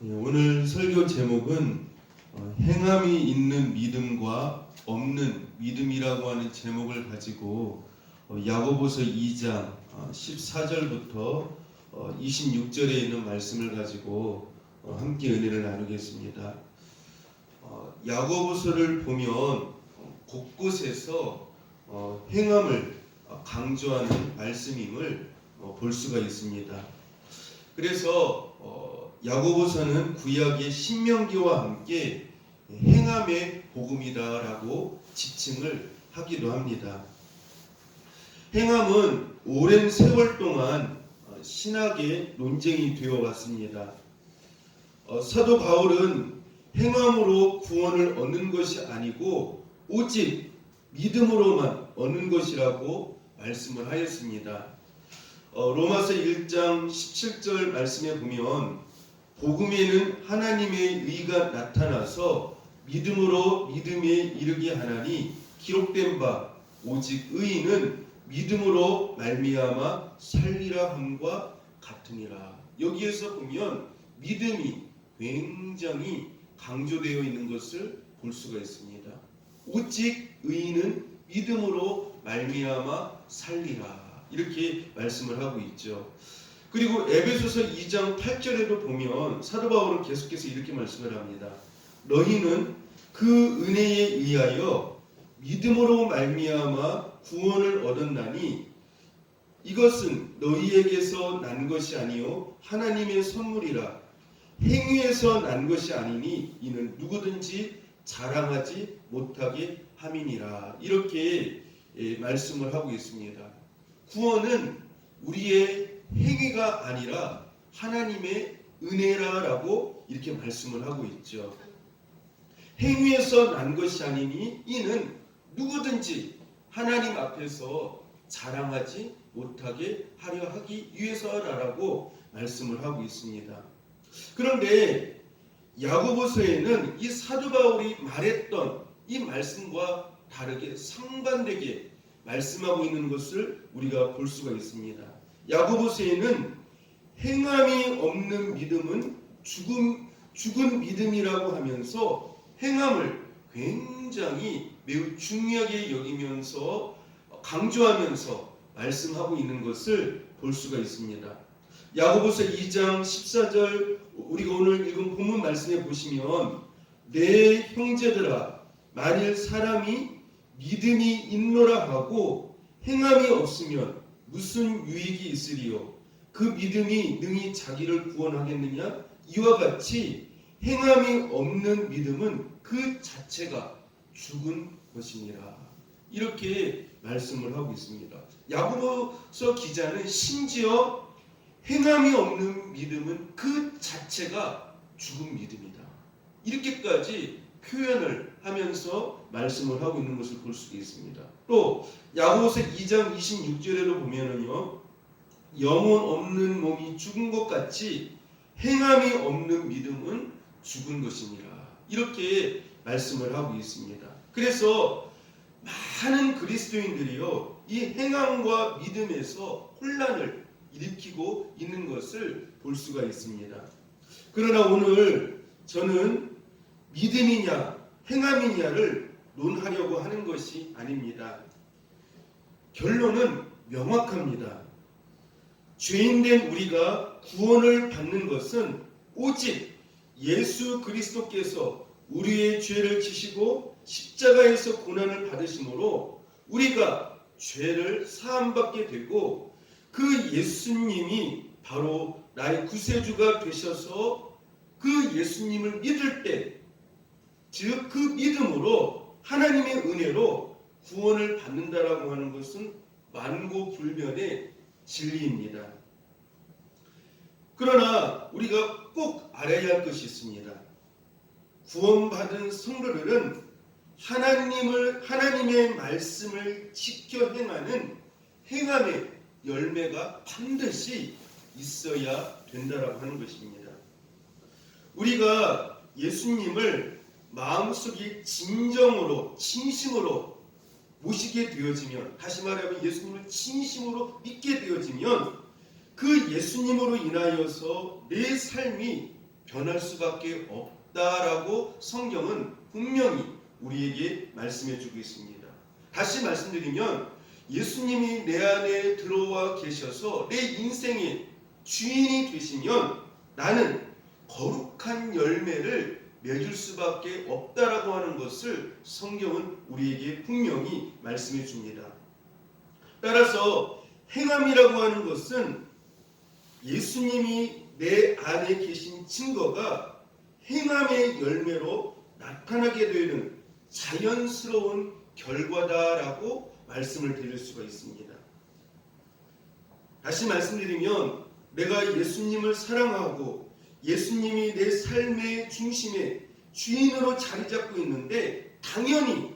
오늘 설교 제목은 행함이 있는 믿음과 없는 믿음이라고 하는 제목을 가지고 야고보서 2장 14절부터 26절에 있는 말씀을 가지고 함께 은혜를 나누겠습니다. 야고보서를 보면 곳곳에서 행함을 강조하는 말씀임을 볼 수가 있습니다. 그래서 야고보서는 구약의 신명기와 함께 행함의 복음이다라고 지칭을 하기도 합니다. 행함은 오랜 세월 동안 신학의 논쟁이 되어 왔습니다. 사도 바울은 행함으로 구원을 얻는 것이 아니고 오직 믿음으로만 얻는 것이라고 말씀을 하였습니다. 로마서 1장 17절 말씀에 보면 복음에는 하나님의 의가 나타나서 믿음으로 믿음에 이르게 하나니 기록된 바 오직 의인은 믿음으로 말미암아 살리라 함과 같으니라. 여기에서 보면 믿음이 굉장히 강조되어 있는 것을 볼 수가 있습니다. 오직 의인은 믿음으로 말미암아 살리라, 이렇게 말씀을 하고 있죠. 그리고 에베소서 2장 8절에도 보면 사도 바울은 계속해서 이렇게 말씀을 합니다. 너희는 그 은혜에 의하여 믿음으로 말미암아 구원을 얻었나니 이것은 너희에게서 난 것이 아니요 하나님의 선물이라. 행위에서 난 것이 아니니 이는 누구든지 자랑하지 못하게 함이니라. 이렇게 말씀을 하고 있습니다. 구원은 우리의 행위가 아니라 하나님의 은혜라라고 이렇게 말씀을 하고 있죠. 행위에서 난 것이 아니니 이는 누구든지 하나님 앞에서 자랑하지 못하게 하려 하기 위해서라라고 말씀을 하고 있습니다. 그런데 야고보서에는 이 사도 바울이 말했던 이 말씀과 다르게 상반되게 말씀하고 있는 것을 우리가 볼 수가 있습니다. 야고보서에는 행함이 없는 믿음은 죽은 믿음이라고 하면서 행함을 굉장히 매우 중요하게 여기면서 강조하면서 말씀하고 있는 것을 볼 수가 있습니다. 야고보서 2장 14절 우리가 오늘 읽은 본문 말씀에 보시면 내 형제들아 만일 사람이 믿음이 있노라 하고 행함이 없으면 무슨 유익이 있으리요? 그 믿음이 능히 자기를 구원하겠느냐? 이와 같이 행함이 없는 믿음은 그 자체가 죽은 것이니라. 이렇게 말씀을 하고 있습니다. 야고보서 기자는 심지어 행함이 없는 믿음은 그 자체가 죽은 믿음이다, 이렇게까지 표현을 하면서 말씀을 하고 있는 것을 볼 수 있습니다. 또 야고보서 2장 26절에도 보면은요, 영혼 없는 몸이 죽은 것 같이 행함이 없는 믿음은 죽은 것이니라, 이렇게 말씀을 하고 있습니다. 그래서 많은 그리스도인들이요, 이 행함과 믿음에서 혼란을 일으키고 있는 것을 볼 수가 있습니다. 그러나 오늘 저는 믿음이냐 행함이냐를 논하려고 하는 것이 아닙니다. 결론은 명확합니다. 죄인된 우리가 구원을 받는 것은 오직 예수 그리스도께서 우리의 죄를 지시고 십자가에서 고난을 받으심으로 우리가 죄를 사함받게 되고 그 예수님이 바로 나의 구세주가 되셔서 그 예수님을 믿을 때, 즉 그 믿음으로 하나님의 은혜로 구원을 받는다라고 하는 것은 만고불변의 진리입니다. 그러나 우리가 꼭 알아야 할 것이 있습니다. 구원받은 성도들은 하나님의 말씀을 지켜 행하는 행함의 열매가 반드시 있어야 된다라고 하는 것입니다. 우리가 예수님을 마음속에 진정으로 진심으로 모시게 되어지면, 다시 말하면 예수님을 진심으로 믿게 되어지면 그 예수님으로 인하여서 내 삶이 변할 수밖에 없다라고 성경은 분명히 우리에게 말씀해 주고 있습니다. 다시 말씀드리면 예수님이 내 안에 들어와 계셔서 내 인생의 주인이 되시면 나는 거룩한 열매를 맺을 수밖에 없다라고 하는 것을 성경은 우리에게 분명히 말씀해 줍니다. 따라서 행함이라고 하는 것은 예수님이 내 안에 계신 증거가 행함의 열매로 나타나게 되는 자연스러운 결과다라고 말씀을 드릴 수가 있습니다. 다시 말씀드리면 내가 예수님을 사랑하고 예수님이 내 삶의 중심에 주인으로 자리 잡고 있는데 당연히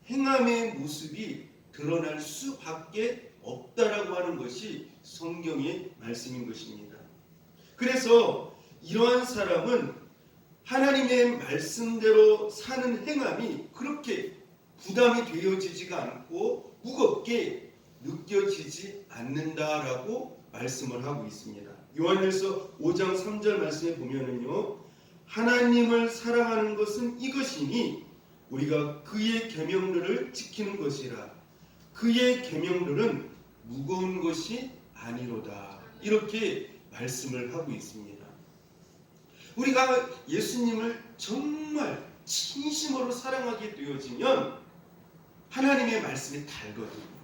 행함의 모습이 드러날 수밖에 없다라고 하는 것이 성경의 말씀인 것입니다. 그래서 이러한 사람은 하나님의 말씀대로 사는 행함이 그렇게 부담이 되어지지가 않고 무겁게 느껴지지 않는다라고 말씀을 하고 있습니다. 요한일서 5장 3절 말씀에 보면은요, 하나님을 사랑하는 것은 이것이니 우리가 그의 계명들을 지키는 것이라. 그의 계명들은 무거운 것이 아니로다. 이렇게 말씀을 하고 있습니다. 우리가 예수님을 정말 진심으로 사랑하게 되어지면 하나님의 말씀이 달거든요.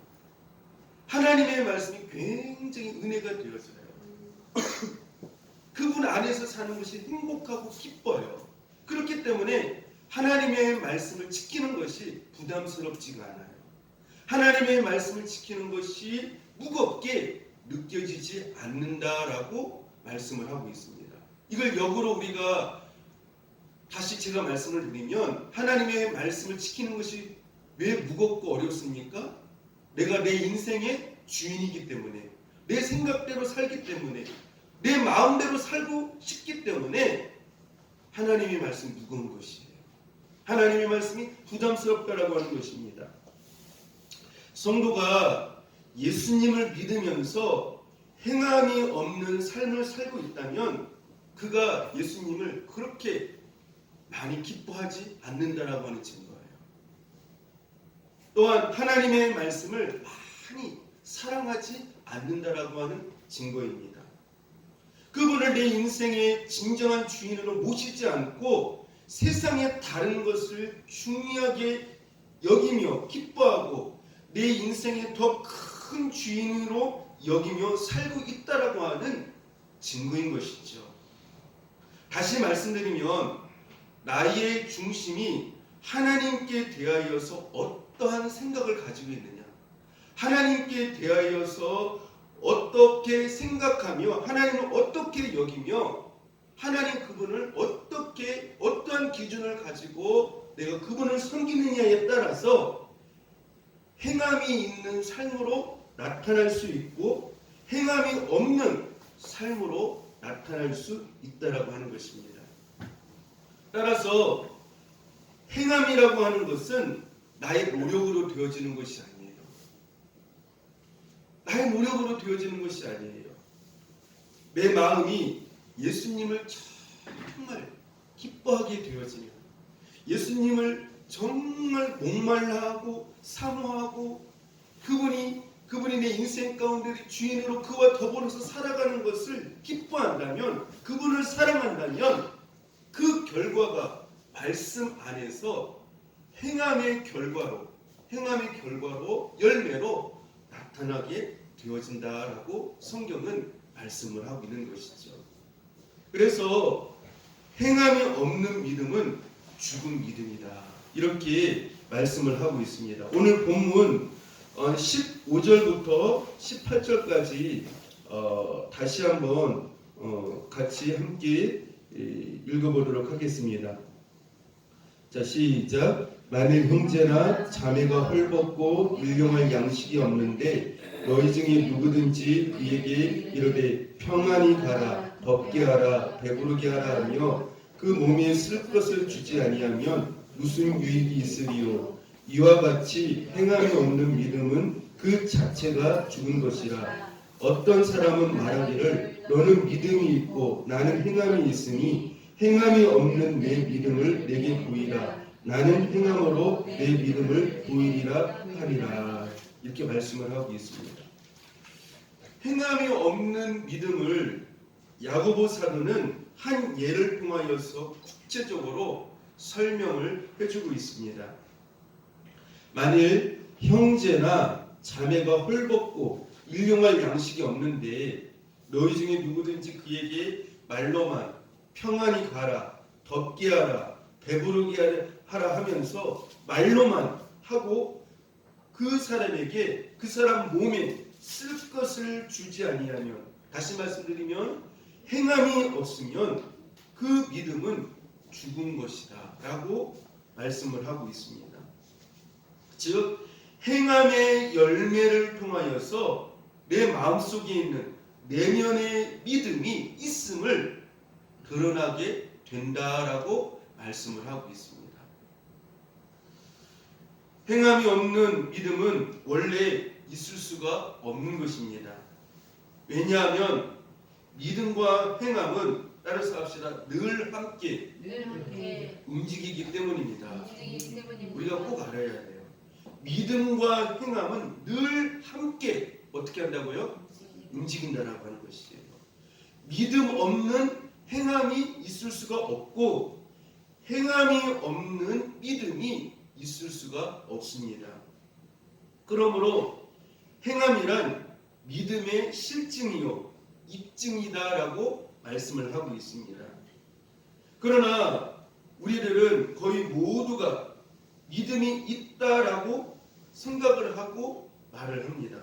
하나님의 말씀이 굉장히 은혜가 되어져요. 그분 안에서 사는 것이 행복하고 기뻐요. 그렇기 때문에 하나님의 말씀을 지키는 것이 부담스럽지가 않아요. 하나님의 말씀을 지키는 것이 무겁게 느껴지지 않는다라고 말씀을 하고 있습니다. 이걸 역으로 우리가 다시 제가 말씀을 드리면 하나님의 말씀을 지키는 것이 왜 무겁고 어렵습니까? 내가 내 인생의 주인이기 때문에, 내 생각대로 살기 때문에, 내 마음대로 살고 싶기 때문에 하나님의 말씀이 무거운 것이에요. 하나님의 말씀이 부담스럽다라고 하는 것입니다. 성도가 예수님을 믿으면서 행함이 없는 삶을 살고 있다면 그가 예수님을 그렇게 많이 기뻐하지 않는다라고 하는 증거예요. 또한 하나님의 말씀을 많이 사랑하지 않는다라고 하는 증거입니다. 그분을 내 인생의 진정한 주인으로 모시지 않고 세상의 다른 것을 중요하게 여기며 기뻐하고 내 인생의 더 큰 주인으로 여기며 살고 있다라고 하는 증거인 것이죠. 다시 말씀드리면 나의 중심이 하나님께 대하여서 어떠한 생각을 가지고 있느냐, 하나님께 대하여서 어떻게 생각하며 하나님을 어떻게 여기며 하나님 그분을 어떻게 어떠한 기준을 가지고 내가 그분을 섬기느냐에 따라서 행함이 있는 삶으로 나타날 수 있고 행함이 없는 삶으로 나타날 수 있다라고 하는 것입니다. 따라서 행함이라고 하는 것은 나의 노력으로 되어지는 것이 아니에요. 나의 노력으로 되어지는 것이 아니에요. 내 마음이 예수님을 정말 기뻐하게 되어지면, 예수님을 정말 목말라하고 사모하고 그분이 내 인생 가운데 주인으로 그와 더불어서 살아가는 것을 기뻐한다면, 그분을 사랑한다면 그 결과가 말씀 안에서 행함의 결과로 열매로 나타나게 되어진다라고 성경은 말씀을 하고 있는 것이죠. 그래서 행함이 없는 믿음은 죽은 믿음이다, 이렇게 말씀을 하고 있습니다. 오늘 본문 15절부터 18절까지 다시 한번 같이 함께 읽어보도록 하겠습니다. 자, 시작. 만일 형제나 자매가 헐벗고 일용할 양식이 없는데 너희 중에 누구든지 그에게 이르되 평안히 가라, 덥게 하라, 배부르게 하라 하며 그 몸에 쓸 것을 주지 아니하면 무슨 유익이 있으리요. 이와 같이 행함이 없는 믿음은 그 자체가 죽은 것이라. 어떤 사람은 말하기를 너는 믿음이 있고 나는 행함이 있으니 행함이 없는 내 믿음을 내게 보이라. 나는 행함으로 내 믿음을 보이리라 하리라. 이렇게 말씀을 하고 있습니다. 행함이 없는 믿음을 야고보 사도는 한 예를 통하여서 구체적으로 설명을 해주고 있습니다. 만일 형제나 자매가 헐벗고 일용할 양식이 없는데 너희 중에 누구든지 그에게 말로만 평안히 가라, 덥게 하라, 배부르게 하라 하면서 말로만 하고 그 사람에게 그 사람 몸에 쓸 것을 주지 아니하면, 다시 말씀드리면 행함이 없으면 그 믿음은 죽은 것이다 라고 말씀을 하고 있습니다. 즉 행함의 열매를 통하여서 내 마음속에 있는 내면의 믿음이 있음을 드러나게 된다라고 말씀을 하고 있습니다. 행함이 없는 믿음은 원래 있을 수가 없는 것입니다. 왜냐하면 믿음과 행함은, 따라서 합시다, 늘 함께 움직이기 때문입니다. 우리가 꼭 알아야 돼요. 믿음과 행함은 늘 함께 어떻게 한다고요? 움직인다라고 하는 것이에요. 믿음 없는 행함이 있을 수가 없고 행함이 없는 믿음이 있을 수가 없습니다. 그러므로 행함이란 믿음의 실증이요 입증이다라고 말씀을 하고 있습니다. 그러나 우리들은 거의 모두가 믿음이 있다라고 생각을 하고 말을 합니다.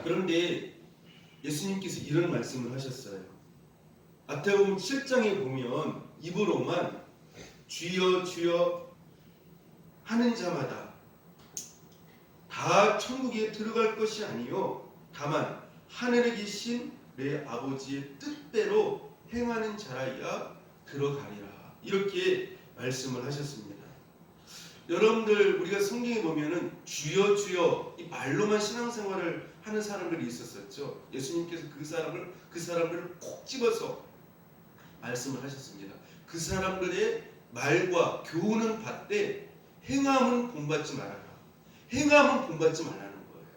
그런데 예수님께서 이런 말씀을 하셨어요. 마태복음 7장에 보면 입으로만 주여 주여 하는 자마다 다 천국에 들어갈 것이 아니요 다만 하늘에 계신 내 아버지의 뜻대로 행하는 자라야 들어가리라. 이렇게 말씀을 하셨습니다. 여러분들, 우리가 성경에 보면은 주여 주여 이 말로만 신앙생활을 하는 사람들이 있었었죠. 예수님께서 그 사람들을 콕 집어서 말씀을 하셨습니다. 그 사람들의 말과 교훈은 받되 행함은 본받지 말아라. 행함은 본받지 말라는 거예요.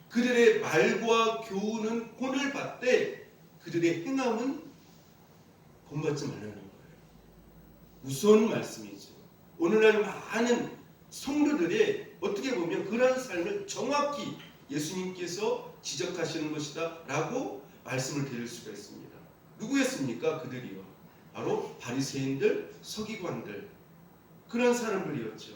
그들의 말과 교훈은 본을 받되 그들의 행함은 본받지 말라는 거예요. 무서운 말씀이죠. 오늘날 많은 성도들의 어떻게 보면 그러한 삶을 정확히 예수님께서 지적하시는 것이다 라고 말씀을 드릴 수가 있습니다. 누구였습니까? 그들이요. 바로 바리새인들, 서기관들, 그런 사람들이었죠.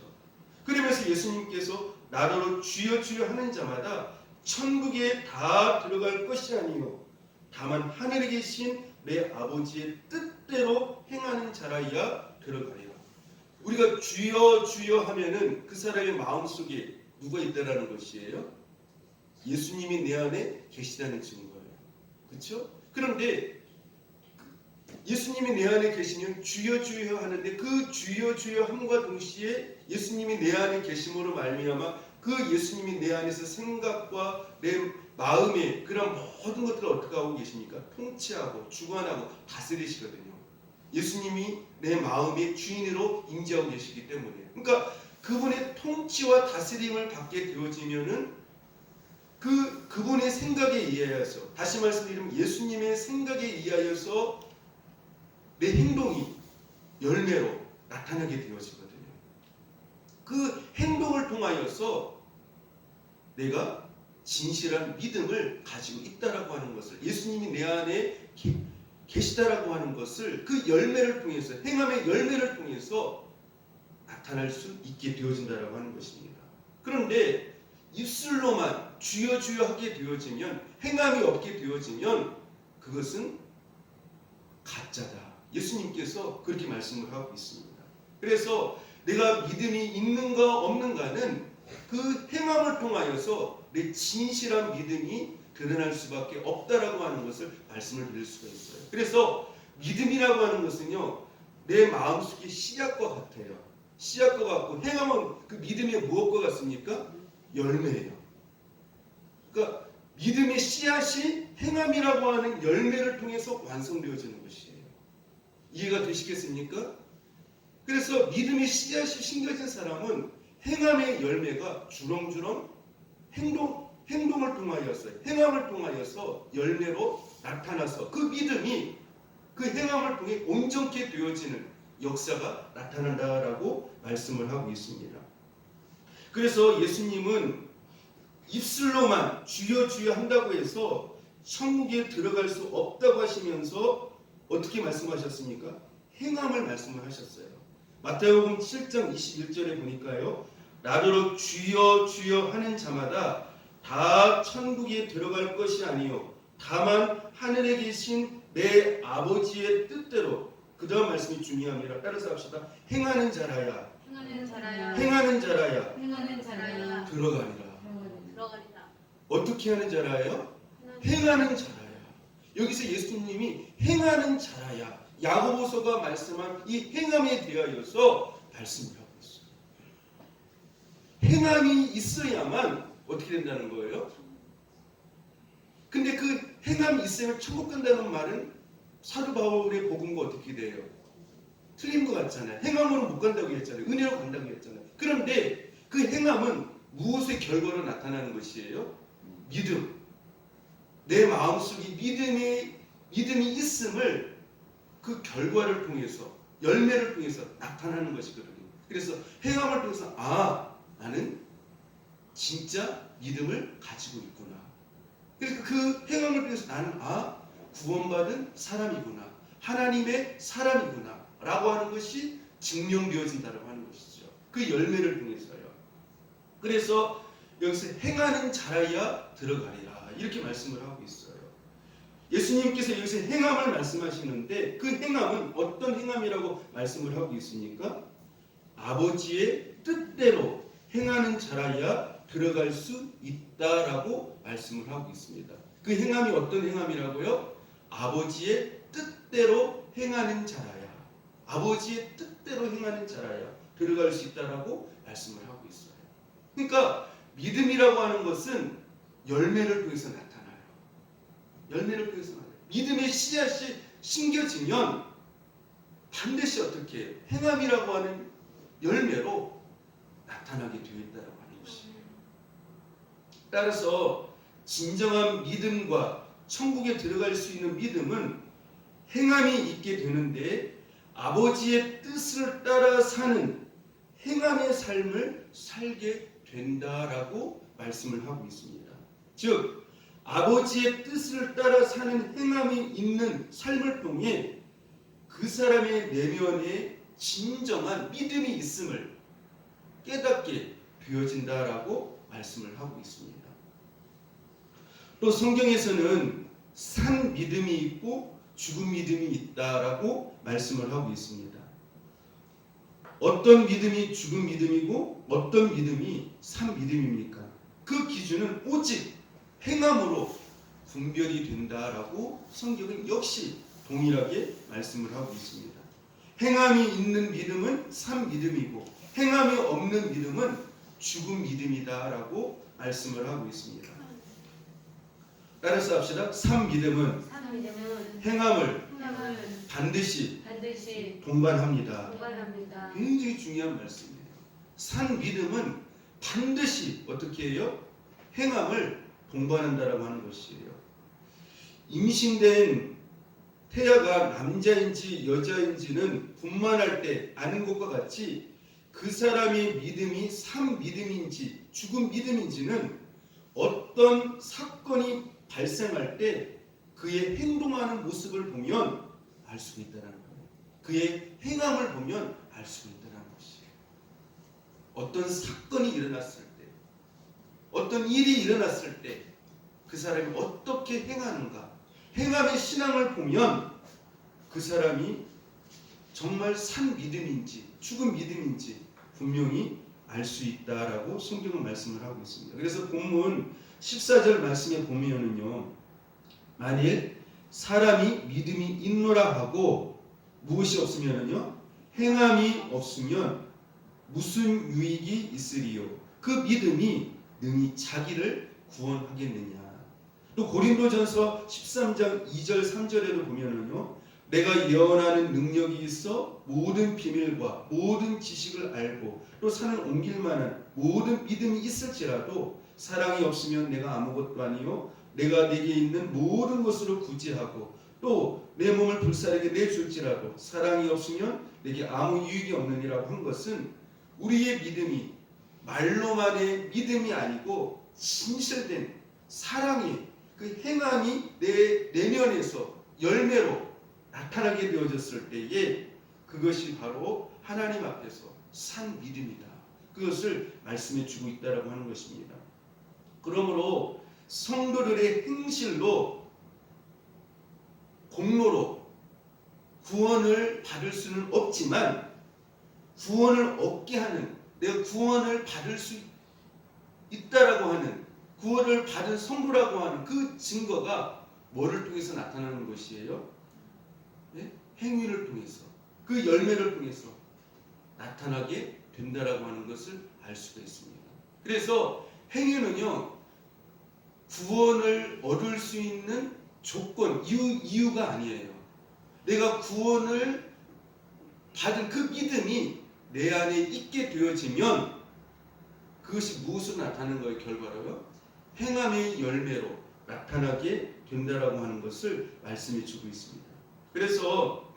그러면서 예수님께서 나더러 주여 주여 하는 자마다 천국에 다 들어갈 것이 아니요 다만 하늘에 계신 내 아버지의 뜻대로 행하는 자라야 들어가리라. 우리가 주여 주여 하면은 그 사람의 마음속에 누가 있다라는 것이에요? 예수님이 내 안에 계시다는 증거예요. 그렇죠? 그런데 예수님이 내 안에 계시면 주여 주여 하는데 그 주여 주여 함과 동시에 예수님이 내 안에 계심으로 말미암아 그 예수님이 내 안에서 생각과 내 마음의 그런 모든 것들을 어떻게 하고 계십니까? 통치하고 주관하고 다스리시거든요. 예수님이 내 마음의 주인으로 임재하고 계시기 때문에. 그러니까 그분의 통치와 다스림을 받게 되어지면은 그분의 생각에 의하여서, 다시 말씀드리면 예수님의 생각에 의하여서 내 행동이 열매로 나타나게 되어지거든요. 그 행동을 통하여서 내가 진실한 믿음을 가지고 있다라고 하는 것을, 예수님이 내 안에 계시다라고 하는 것을 그 열매를 통해서, 행함의 열매를 통해서 나타날 수 있게 되어진다라고 하는 것입니다. 그런데 입술로만 주여 주여 하게 되어지면, 행함이 없게 되어지면 그것은 가짜다. 예수님께서 그렇게 말씀을 하고 있습니다. 그래서 내가 믿음이 있는가 없는가는 그 행함을 통하여서 내 진실한 믿음이 드러날 수밖에 없다라고 하는 것을 말씀을 드릴 수가 있어요. 그래서 믿음이라고 하는 것은요, 내 마음속의 씨앗과 같아요. 씨앗과 같고, 행함은 그 믿음의 무엇과 같습니까? 열매예요. 그러니까 믿음의 씨앗이 행함이라고 하는 열매를 통해서 완성되어지는 것이에요. 이해가 되시겠습니까? 그래서 믿음의 씨앗이 심겨진 사람은 행함의 열매가 주렁주렁 행동을 통하여서, 행함을 통하여서 열매로 나타나서 그 믿음이 그 행함을 통해 온전케 되어지는 역사가 나타난다라고 말씀을 하고 있습니다. 그래서 예수님은 입술로만 주여 주여 한다고 해서 천국에 들어갈 수 없다고 하시면서 어떻게 말씀하셨습니까? 행함을 말씀을 하셨어요. 마태복음 7장 21절에 보니까요, 나더러 주여 주여 하는 자마다 다 천국에 들어갈 것이 아니요 다만 하늘에 계신 내 아버지의 뜻대로. 그 다음 말씀이 중요합니다. 따라서 합시다. 행하는 자라야 들어가리라. 어떻게 하는 자라요? 행하는 자라야. 여기서 예수님이 행하는 자라야, 야고보서가 말씀한 이 행함에 대하여서 말씀을 하고 있어요. 행함이 있어야만 어떻게 된다는 거예요? 근데 그 행함이 있으면 천국 간다는 말은 사도 바울의 복음과 어떻게 돼요? 틀린 것 같잖아요. 행함으로 못 간다고 했잖아요. 은혜로 간다고 했잖아요. 그런데 그 행함은 무엇의 결과로 나타나는 것이에요? 믿음. 내 마음속에 믿음이 있음을 그 결과를 통해서, 열매를 통해서 나타나는 것이거든요. 그래서 행함을 통해서 나는 진짜 믿음을 가지고 있구나. 그래서 그 행함을 통해서 나는 구원받은 사람이구나, 하나님의 사람이구나 라고 하는 것이 증명되어진다고 하는 것이죠. 그 열매를 통해서요. 그래서 여기서 행하는 자라야 들어가리라 이렇게 말씀을 하고 있어요. 예수님께서 여기서 행함을 말씀하시는데 그 행함은 어떤 행함이라고 말씀을 하고 있습니까? 아버지의 뜻대로 행하는 자라야 들어갈 수 있다라고 말씀을 하고 있습니다. 그 행함이 어떤 행함이라고요? 아버지의 뜻대로 행하는 자라야, 아버지의 뜻대로 행하는 자라야 들어갈 수 있다라고 말씀을 하고 있어요. 그러니까 믿음이라고 하는 것은 열매를 통해서 나타나요. 열매를 통해서 나타나요. 믿음의 씨앗이 심겨지면 반드시 어떻게 해요? 행함이라고 하는 열매로 나타나게 되어 있다고 하는 것이에요. 따라서 진정한 믿음과 천국에 들어갈 수 있는 믿음은 행함이 있게 되는데 아버지의 뜻을 따라 사는 행함의 삶을 살게 된다라고 말씀을 하고 있습니다. 즉 아버지의 뜻을 따라 사는 행함이 있는 삶을 통해 그 사람의 내면에 진정한 믿음이 있음을 깨닫게 되어진다라고 말씀을 하고 있습니다. 또 성경에서는 산 믿음이 있고 죽은 믿음이 있다라고 말씀을 하고 있습니다. 어떤 믿음이 죽은 믿음이고 어떤 믿음이 산 믿음입니까? 그 기준은 오직 행함으로 분별이 된다라고 성경은 역시 동일하게 말씀을 하고 있습니다. 행함이 있는 믿음은 산 믿음이고 행함이 없는 믿음은 죽은 믿음이다라고 말씀을 하고 있습니다. 따라서 합시다. 산 믿음은 행함을 반드시 동반합니다. 굉장히 중요한 말씀이에요. 산 믿음은 반드시 어떻게 해요? 행함을 동반한다라고 하는 것이에요. 임신된 태아가 남자인지 여자인지는 분만할 때 아는 것과 같이 그 사람의 믿음이 산 믿음인지 죽은 믿음인지는 어떤 사건이 발생할 때 그의 행동하는 모습을 보면 알 수가 있다는 거예요. 그의 행함을 보면 알 수가 있다는 것이에요. 어떤 사건이 일어났을 때, 어떤 일이 일어났을 때 그 사람이 어떻게 행하는가, 행함의 신앙을 보면 그 사람이 정말 산 믿음인지 죽은 믿음인지 분명히 알 수 있다라고 성경은 말씀을 하고 있습니다. 그래서 본문 14절 말씀에 보면은요, 만일 사람이 믿음이 있노라 하고 무엇이 없으면은요, 행함이 없으면 무슨 유익이 있으리요? 그 믿음이 능히 자기를 구원하겠느냐? 또 고린도전서 13장 2절 3절에도 보면은요. 내가 예언하는 능력이 있어 모든 비밀과 모든 지식을 알고 또 산을 옮길 만한 모든 믿음이 있을지라도 사랑이 없으면 내가 아무것도 아니요 내가 내게 있는 모든 것으로 구제하고 또 내 몸을 불사르게 내줄지라도 사랑이 없으면 내게 아무 유익이 없느니라고 한 것은 우리의 믿음이 말로만의 믿음이 아니고 진실된 사랑이 그 행함이 내 내면에서 열매로 나타나게 되어졌을 때에 그것이 바로 하나님 앞에서 산 믿음이다. 그것을 말씀해 주고 있다라고 하는 것입니다. 그러므로 성도들의 행실로 공로로 구원을 받을 수는 없지만 구원을 얻게 하는 내가 구원을 받을 수 있다라고 하는 구원을 받은 성도라고 하는 그 증거가 뭐를 통해서 나타나는 것이에요? 네? 행위를 통해서 그 열매를 통해서 나타나게 된다라고 하는 것을 알 수가 있습니다. 그래서 행위는요 구원을 얻을 수 있는 조건, 이유가 아니에요. 내가 구원을 받은 그 믿음이 내 안에 있게 되어지면 그것이 무엇으로 나타나는 거예요? 결과로요? 행함의 열매로 나타나게 된다라고 하는 것을 말씀해 주고 있습니다. 그래서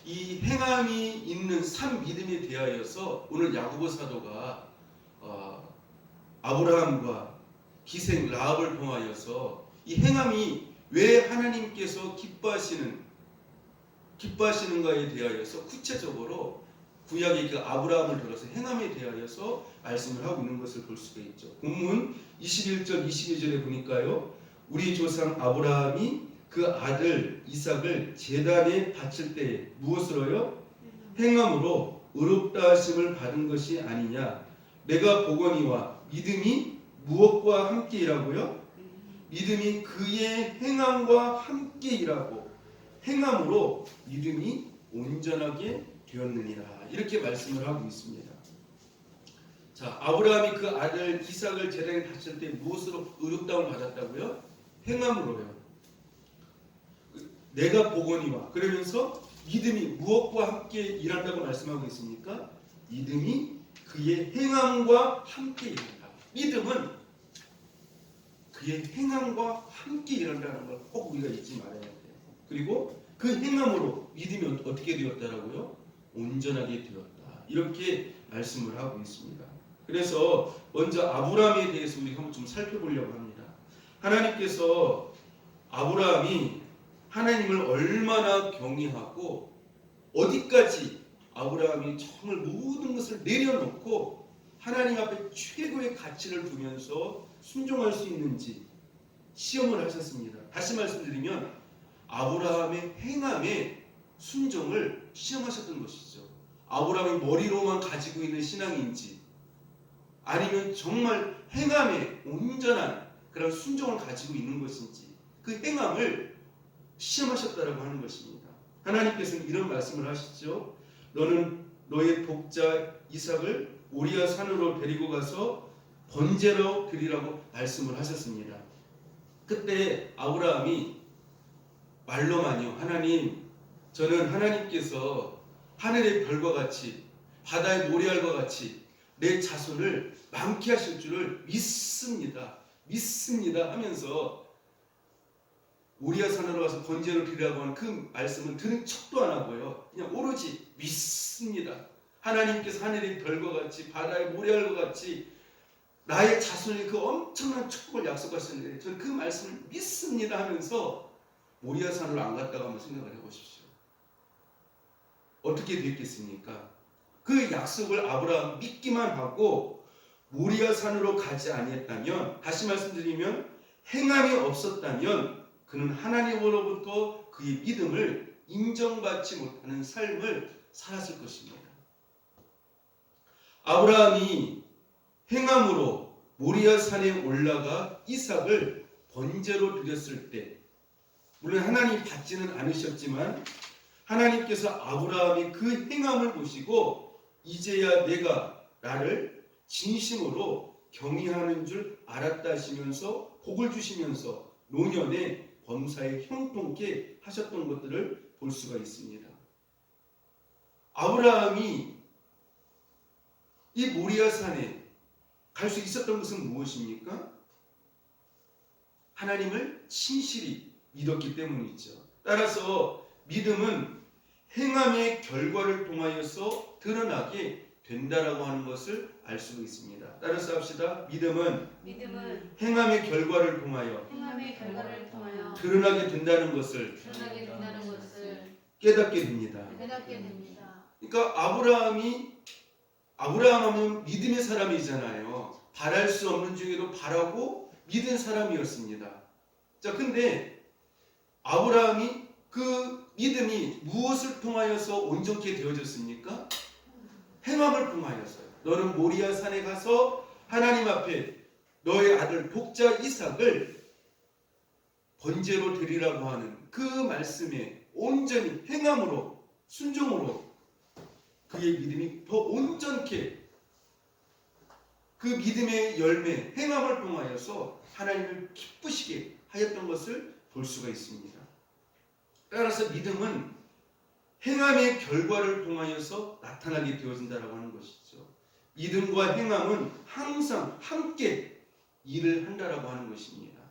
이 행함이 있는 산 믿음에 대하여서 오늘 야고보 사도가 아브라함과 기생 라합을 통하여서 이 행함이 왜 하나님께서 기뻐하시는가에 대하여서 구체적으로 구약의 그 아브라함을 들어서 행함에 대하여서 말씀을 하고 있는 것을 볼 수가 있죠. 본문 21절 22절에 보니까요. 우리 조상 아브라함이 그 아들 이삭을 제단에 바칠 때 무엇으로요? 행함으로 의롭다 하심을 받은 것이 아니냐. 내가 보거니와 믿음이 무엇과 함께 일하고요? 믿음이 그의 행함과 함께 일하고 행함으로 믿음이 온전하게 되었느니라. 이렇게 말씀을 하고 있습니다. 자, 아브라함이 그 아들 이삭을 제단에 바칠 때 무엇으로 의롭다움을 받았다고요? 행함으로요. 내가 보거니와 그러면서 믿음이 무엇과 함께 일한다고 말씀하고 있습니까? 믿음이 그의 행함과 함께 일한다. 믿음은 그의 행함과 함께 일한다는 걸 꼭 우리가 잊지 말아야 돼요. 그리고 그 행함으로 믿음이 어떻게 되었다라고요? 온전하게 되었다. 이렇게 말씀을 하고 있습니다. 그래서 먼저 아브라함에 대해서 우리 한번 좀 살펴보려고 합니다. 하나님께서 아브라함이 하나님을 얼마나 경외하고 어디까지 아브라함이 정말 모든 것을 내려놓고 하나님 앞에 최고의 가치를 두면서 순종할 수 있는지 시험을 하셨습니다. 다시 말씀드리면 아브라함의 행함에 순종을 시험하셨던 것이죠. 아브라함이 머리로만 가지고 있는 신앙인지 아니면 정말 행함에 온전한 그런 순종을 가지고 있는 것인지 그 행함을 시험하셨다라고 하는 것입니다. 하나님께서는 이런 말씀을 하시죠. 너는 너의 독자 이삭을 모리아 산으로 데리고 가서 번제로 드리라고 말씀을 하셨습니다. 그때 아브라함이 말로만요. 하나님, 저는 하나님께서 하늘의 별과 같이 바다의 모래알과 같이 내 자손을 많게 하실 줄을 믿습니다. 하면서 모리아 산으로 가서 번제로 드리라고 하는 그 말씀은 들은 척도 안 하고요. 그냥 오로지 믿습니다. 하나님께서 하늘의 별과 같이 바다의 모래알과 같이 나의 자손이 그 엄청난 축복을 약속하셨는데 저는 그 말씀을 믿습니다 하면서 모리아 산으로 안 갔다고 한번 생각을 해보십시오. 어떻게 됐겠습니까? 그 약속을 아브라함 믿기만 하고 모리아 산으로 가지 아니했다면, 다시 말씀드리면 행함이 없었다면 그는 하나님으로부터 그의 믿음을 인정받지 못하는 삶을 살았을 것입니다. 아브라함이 행함으로 모리아 산에 올라가 이삭을 번제로 드렸을 때, 물론 하나님 받지는 않으셨지만 하나님께서 아브라함이 그 행함을 보시고 이제야 내가 나를 진심으로 경외하는 줄 알았다 하시면서 복을 주시면서 노년에 범사에 형통케 하셨던 것들을 볼 수가 있습니다. 아브라함이 이 모리아 산에 갈 수 있었던 것은 무엇입니까? 하나님을 신실히 믿었기 때문이죠. 따라서 믿음은 행함의 결과를 통하여서 드러나게 된다라고 하는 것을 알 수가 있습니다. 따라서 합시다. 믿음은 행함의 결과를 통하여 드러나게 된다는 것을 깨닫게 됩니다. 그러니까 아브라함 하면 믿음의 사람이잖아요. 바랄 수 없는 중에도 바라고 믿은 사람이었습니다. 자, 근데 아브라함이 그 믿음이 무엇을 통하여서 온전케 되어졌습니까? 행함을 통하여서요. 너는 모리아 산에 가서 하나님 앞에 너의 아들 독자 이삭을 번제로 드리라고 하는 그 말씀에 온전히 행함으로 순종으로 그의 믿음이 더 온전케 그 믿음의 열매 행함을 통하여서 하나님을 기쁘시게 하였던 것을 볼 수가 있습니다. 따라서 믿음은 행함의 결과를 통하여서 나타나게 되어진다라고 하는 것이죠. 믿음과 행함은 항상 함께 일을 한다라고 하는 것입니다.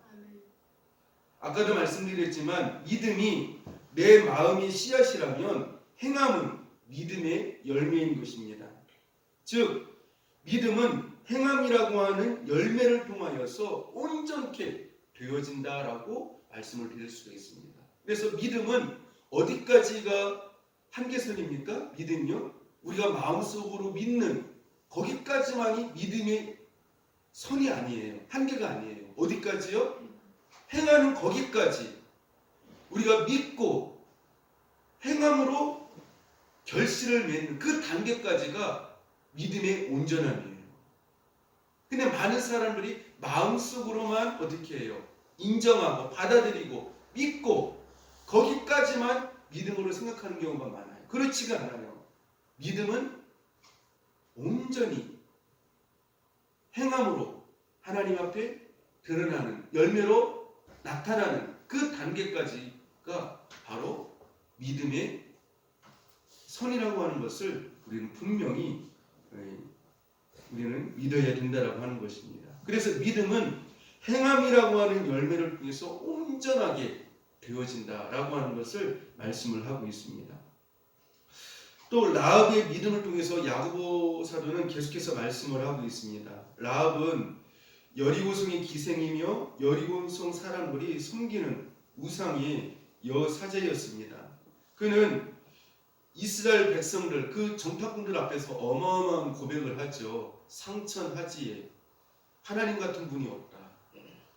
아까도 말씀드렸지만 믿음이 내 마음의 씨앗이라면 행함은 믿음의 열매인 것입니다. 즉 믿음은 행함이라고 하는 열매를 통하여서 온전케 되어진다라고 말씀을 드릴 수가 있습니다. 그래서 믿음은 어디까지가 한계선입니까? 믿음요? 우리가 마음속으로 믿는 거기까지만이 믿음의 선이 아니에요. 한계가 아니에요. 어디까지요? 행하는 거기까지 우리가 믿고 행함으로 결실을 맺는 그 단계까지가 믿음의 온전함이에요. 근데 많은 사람들이 마음속으로만 어떻게 해요? 인정하고 받아들이고 믿고 거기까지만 믿음으로 생각하는 경우가 많아요. 그렇지가 않아요. 믿음은 온전히 행함으로 하나님 앞에 드러나는 열매로 나타나는 그 단계까지가 바로 믿음의 선이라고 하는 것을 우리는 분명히 우리는 믿어야 된다라고 하는 것입니다. 그래서 믿음은 행함이라고 하는 열매를 통해서 온전하게 되어진다라고 하는 것을 말씀을 하고 있습니다. 또 라합의 믿음을 통해서 야고보 사도는 계속해서 말씀을 하고 있습니다. 라합은 여리고성의 기생이며 여리고성 사람들이 섬기는 우상의 여사제였습니다. 그는 이스라엘 백성들 그 정탐꾼들 앞에서 어마어마한 고백을 하죠. 상천하지에 하나님 같은 분이 없다.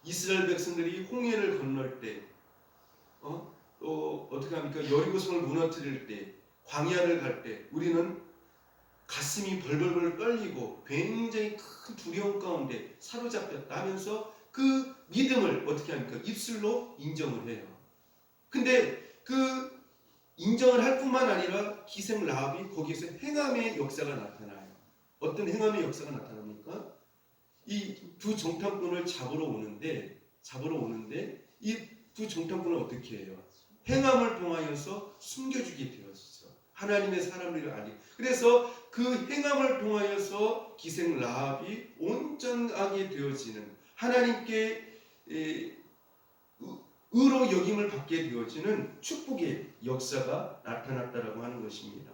이스라엘 백성들이 홍해를 건널 때 또 어떻게 합니까? 여리고성을 무너뜨릴 때 광야를 갈 때 우리는 가슴이 벌벌벌 떨리고 굉장히 큰 두려움 가운데 사로잡혔다 하면서 그 믿음을 어떻게 합니까? 입술로 인정을 해요. 근데 그 인정을 할 뿐만 아니라 기생 라합이 거기에서 행함의 역사가 나타나요. 어떤 행함의 역사가 나타납니까? 이 두 정탐꾼을 잡으러 오는데 이 두 정탐꾼은 어떻게 해요? 행함을 통하여서 숨겨주게 되었죠. 하나님의 사람들을 알게. 그래서 그 행함을 통하여서 기생 라합이 온전하게 되어지는 하나님께 의로 여김을 받게 되어지는 축복의 역사가 나타났다라고 하는 것입니다.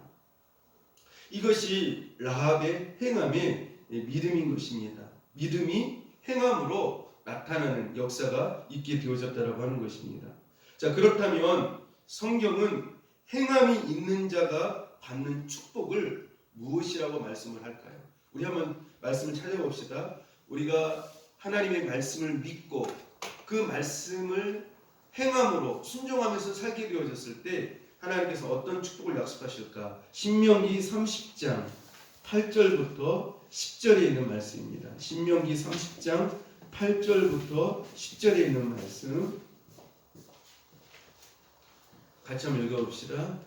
이것이 라합의 행함의 믿음인 것입니다. 믿음이 행함으로 나타나는 역사가 있게 되어졌다라고 하는 것입니다. 자, 그렇다면 성경은 행함이 있는 자가 받는 축복을 무엇이라고 말씀을 할까요? 우리 한번 말씀을 찾아봅시다. 우리가 하나님의 말씀을 믿고 그 말씀을 행함으로 순종하면서 살게 되어졌을 때 하나님께서 어떤 축복을 약속하실까? 신명기 30장 8절부터 10절에 있는 말씀입니다. 신명기 30장 8절부터 10절에 있는 말씀 같이 한번 읽어봅시다.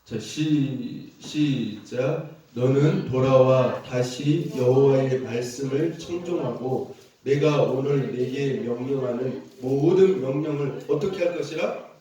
자, 시작. 너는 돌아와 다시 여호와의 말씀을 청종하고 내가 오늘 내게 명령하는 모든 명령을 어떻게 할 것이라?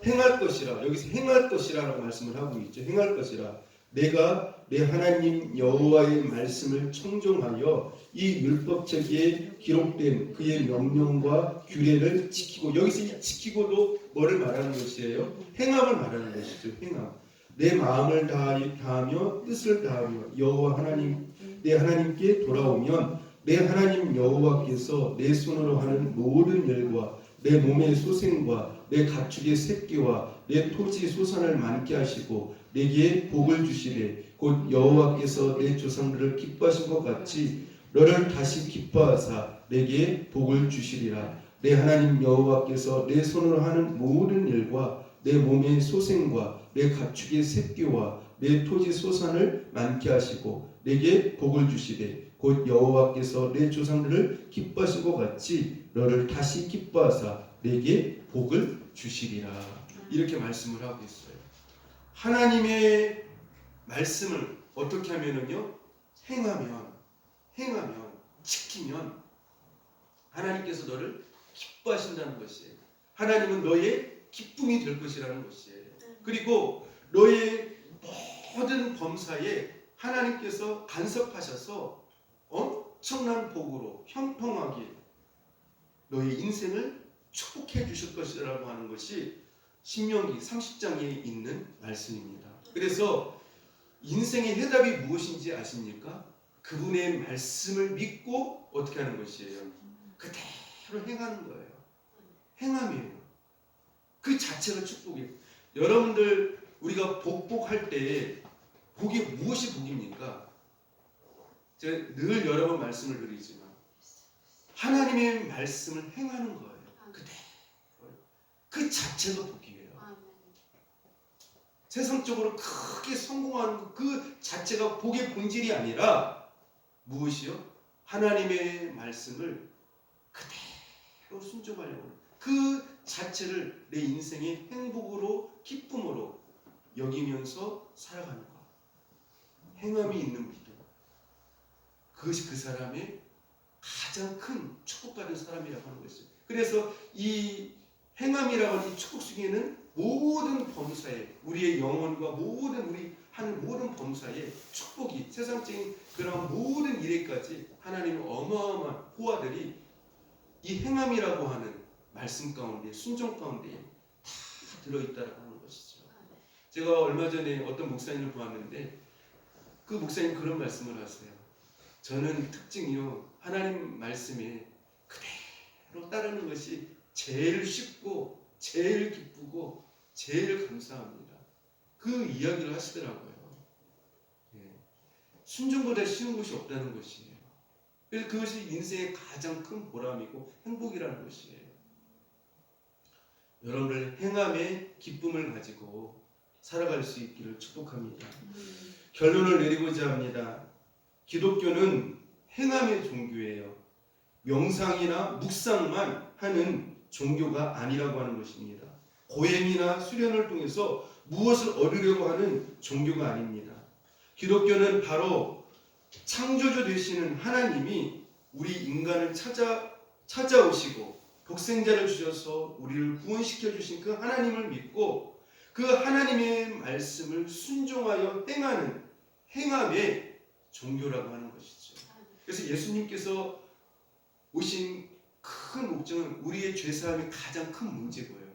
행할 것이라. 여기서 행할 것이라라고 말씀을 하고 있죠. 행할 것이라. 내가 내 하나님 여호와의 말씀을 청종하여 이 율법책에 기록된 그의 명령과 규례를 지키고, 여기서 이 지키고도 뭐를 말하는 것이에요? 행함을 말하는 것이죠. 행함. 내 마음을 다하며 뜻을 다하며 여호와 하나님 내 하나님께 돌아오면 내 하나님 여호와께서 내 손으로 하는 모든 일과 내 몸의 소생과 내 가축의 새끼와 내 토지 소산을 많게 하시고 내게 복을 주시되 곧 여호와께서 내 조상들을 기뻐하신 것 같이 너를 다시 기뻐하사 내게 복을 주시리라. 내 하나님 여호와께서 내 손으로 하는 모든 일과 내 몸의 소생과 내 가축의 새끼와 내 토지 소산을 많게 하시고 내게 복을 주시되 곧 여호와께서 내 조상들을 기뻐하신 것 같이 너를 다시 기뻐하사 내게 복을 주시리라. 이렇게 말씀을 하고 있어요. 하나님의 말씀을 어떻게 하면은요? 행하면 지키면 하나님께서 너를 기뻐하신다는 것이에요. 하나님은 너의 기쁨이 될 것이라는 것이에요. 그리고 너의 모든 범사에 하나님께서 간섭하셔서 엄청난 복으로 형통하게 너의 인생을 축복해 주실 것이라고 하는 것이 신명기 30장에 있는 말씀입니다. 그래서 인생의 해답이 무엇인지 아십니까? 그분의 말씀을 믿고 어떻게 하는 것이에요? 그대로 행하는 거예요. 행함이에요. 그 자체가 축복이에요. 여러분들 우리가 복할 때 복이 무엇이 복입니까? 제가 늘 여러 번 말씀을 드리지만 하나님의 말씀을 행하는 거예요. 그대로. 그 자체가 복이에요. 세상적으로 크게 성공하는 그 자체가 복의 본질이 아니라 무엇이요? 하나님의 말씀을 그대로 순종하려고 하는 그 자체를 내 인생의 행복으로 기쁨으로 여기면서 살아가는 것. 행함이 있는 믿음. 그것이 그 사람의 가장 큰 축복받은 사람이라고 하는 것이죠. 그래서 이 행함이라고 하는 이 축복 중에는 모든 범사에 우리의 영혼과 모든 우리 하는 모든 범사에 축복이 세상적인 그런 모든 일에까지 하나님의 어마어마한 호화들이 이 행함이라고 하는 말씀 가운데 순종 가운데 다 들어있다고 하는 것이죠. 제가 얼마 전에 어떤 목사님을 보았는데 그 목사님 그런 말씀을 하세요. 저는 특징이요 하나님 말씀에 그대로 따르는 것이 제일 쉽고 제일 기쁘고 제일 감사합니다. 그 이야기를 하시더라고요. 순종보다 쉬운 것이 없다는 것이에요. 그래서 그것이 인생의 가장 큰 보람이고 행복이라는 것이에요. 여러분들 행함의 기쁨을 가지고 살아갈 수 있기를 축복합니다. 결론을 내리고자 합니다. 기독교는 행함의 종교예요. 명상이나 묵상만 하는 종교가 아니라고 하는 것입니다. 고행이나 수련을 통해서 무엇을 얻으려고 하는 종교가 아닙니다. 기독교는 바로 창조주 되시는 하나님이 우리 인간을 찾아오시고 독생자를 주셔서 우리를 구원시켜 주신 그 하나님을 믿고 그 하나님의 말씀을 순종하여 행하는 행함의 종교라고 하는 것이죠. 그래서 예수님께서 오신 큰 목적은 우리의 죄사함이 가장 큰 문제고요.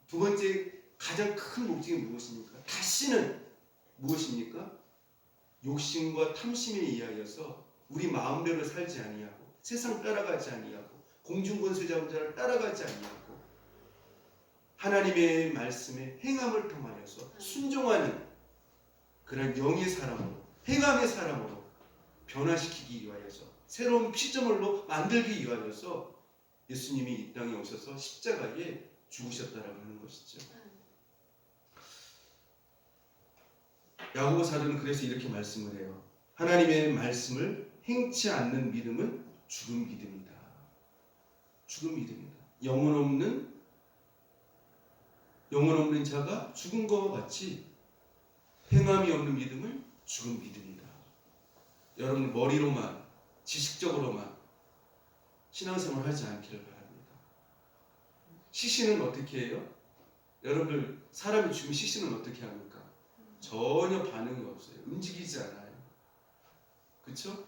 두 번째 가장 큰 목적이 무엇입니까? 다시는 무엇입니까? 욕심과 탐심에 의하여서 우리 마음대로 살지 아니하고 세상 따라가지 아니하고 공중권세 잡은 자를 따라가지 아니하고 하나님의 말씀에 행함을 통하여서 순종하는 그런 영의 사람으로 행함의 사람으로 변화시키기 위하여서 새로운 피조물로 만들기 위하여서 예수님이 이 땅에 오셔서 십자가에 죽으셨다라고 하는 것이죠. 야고보 사도는 그래서 이렇게 말씀을 해요. 하나님의 말씀을 행치 않는 믿음은 죽은 믿음이다. 죽은 믿음이다. 영혼 없는 자가 죽은 것과 같이 행함이 없는 믿음은 죽은 믿음이다. 여러분 머리로만 지식적으로만 신앙생활 하지 않기를 바랍니다. 시신은 어떻게 해요? 여러분들 사람이 죽으면 시신은 어떻게 합니까? 전혀 반응이 없어요. 움직이지 않아요. 그렇죠?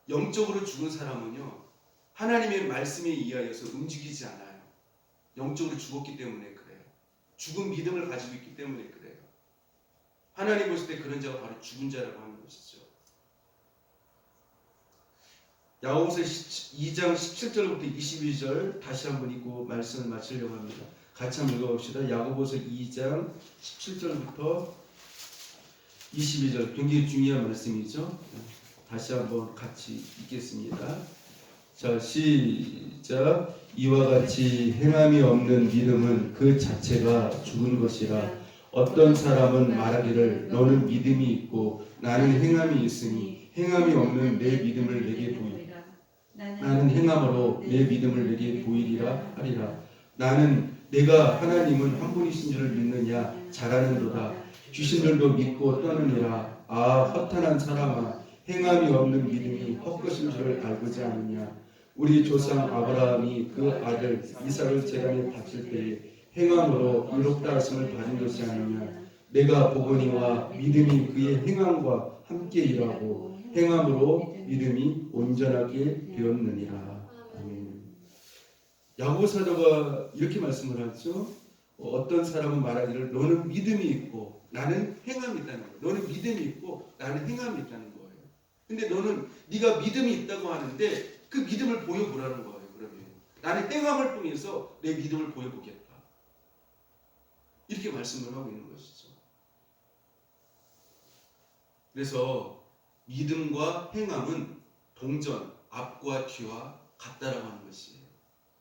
영적으로 죽은 사람은요, 하나님의 말씀에 의하여서 움직이지 않아요. 영적으로 죽었기 때문에 그래요. 죽은 믿음을 가지고 있기 때문에 그래요. 하나님 보실 때 그런 자가 바로 죽은 자라고 하는 것이죠. 야고보서 2장 17절부터 22절 다시 한번 읽고 말씀을 마치려고 합니다. 같이 한번 읽어봅시다. 야고보서 2장 17절부터 22절 굉장히 중요한 말씀이죠. 다시 한번 같이 읽겠습니다. 자, 시작. 이와 같이 행함이 없는 믿음은 그 자체가 죽은 것이라. 어떤 사람은 말하기를 너는 믿음이 있고 나는 행함이 있으니 행함이 없는 내 믿음을 내게 보이리라. 나는 행함으로 내 믿음을 내게 보이리라 하리라. 나는 내가 하나님은 한 분이신 줄을 믿느냐 잘하는도다. 귀신들도 믿고 떠느니라. 아 허탄한 사람아, 행함이 없는 믿음이 헛것인 줄을 알고자 하느냐. 우리 조상 아브라함이 그 아들 이삭을 제단에 바칠 때에 행함으로 의롭다 하심을 받은 것이 아니냐. 내가 보거니와 믿음이 그의 행함과 함께 일하고 행함으로 믿음이 온전하게 되었느니라. 아멘. 야고보 사도가 이렇게 말씀을 하죠. 어떤 사람은 말하기를 너는 믿음이 있고 나는 행함이 있다는 거예요. 너는 믿음이 있고 나는 행함이 있다는 거예요. 근데 너는 네가 믿음이 있다고 하는데 그 믿음을 보여보라는 거예요. 그러면 나는 행함을 통해서 내 믿음을 보여보겠다. 이렇게 말씀을 하고 있는 것이죠. 그래서 믿음과 행함은 동전, 앞과 뒤와 같다라고 하는 것이에요.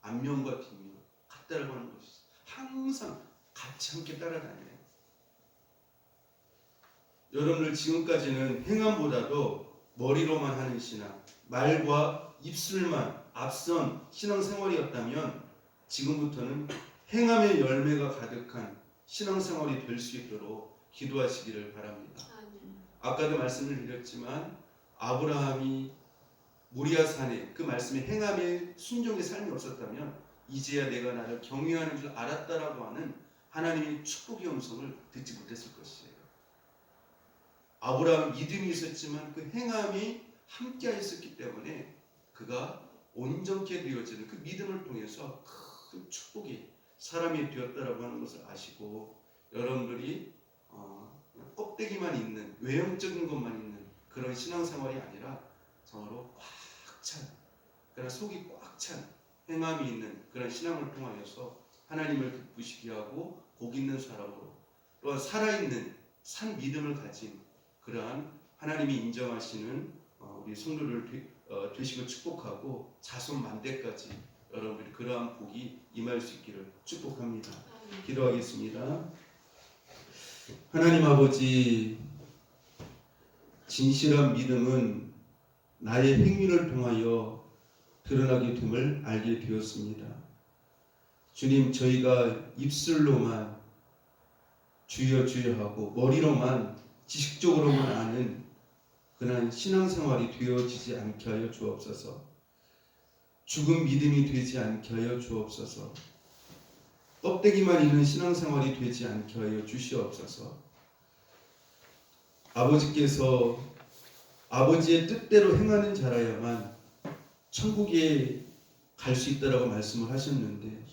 앞면과 뒷면 같다라고 하는 것이죠. 항상 같이 함께 따라다녀요. 여러분들 지금까지는 행함보다도 머리로만 하는 신앙, 말과 입술만 앞선 신앙생활이었다면 지금부터는 행함의 열매가 가득한 신앙생활이 될 수 있도록 기도하시기를 바랍니다. 아까도 말씀을 드렸지만 아브라함이 모리아산에 그 말씀에 행함의 순종의 삶이 없었다면 이제야 내가 나를 경외하는 줄 알았다라고 하는 하나님의 축복의 음성을 듣지 못했을 것이에요. 아브라함 믿음이 있었지만 그 행함이 함께하였기 때문에 그가 온전케 되어지는 그 믿음을 통해서 큰 축복이 사람이 되었다라고 하는 것을 아시고 여러분들이 껍데기만 있는 외형적인 것만 있는 그런 신앙생활이 아니라 정말로 꽉 찬 그런 속이 꽉 찬 행함이 있는 그런 신앙을 통하여서 하나님을 기쁘시게 하고 복 있는 사람으로 또한 살아있는 산 믿음을 가진 그러한 하나님이 인정하시는 우리 성도를 되시고 축복하고 자손 만대까지 여러분들이 그러한 복이 임할 수 있기를 축복합니다. 기도하겠습니다. 하나님 아버지, 진실한 믿음은 나의 행위를 통하여 드러나게 됨을 알게 되었습니다. 주님, 저희가 입술로만 주여 주여 하고 머리로만 지식적으로만 아는 그런 신앙생활이 되어지지 않게 하여 주옵소서. 죽은 믿음이 되지 않게 하여 주옵소서. 껍데기만 있는 신앙생활이 되지 않게 하여 주시옵소서. 아버지께서 아버지의 뜻대로 행하는 자라야만 천국에 갈 수 있다라고 말씀을 하셨는데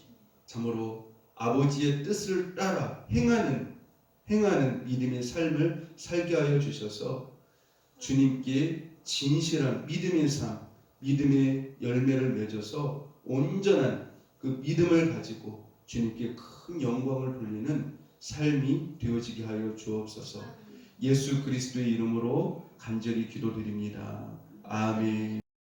참으로 아버지의 뜻을 따라 행하는 믿음의 삶을 살게 하여 주셔서 주님께 진실한 믿음의 삶, 믿음의 열매를 맺어서 온전한 그 믿음을 가지고 주님께 큰 영광을 돌리는 삶이 되어지게 하여 주옵소서. 예수 그리스도의 이름으로 간절히 기도드립니다. 아멘.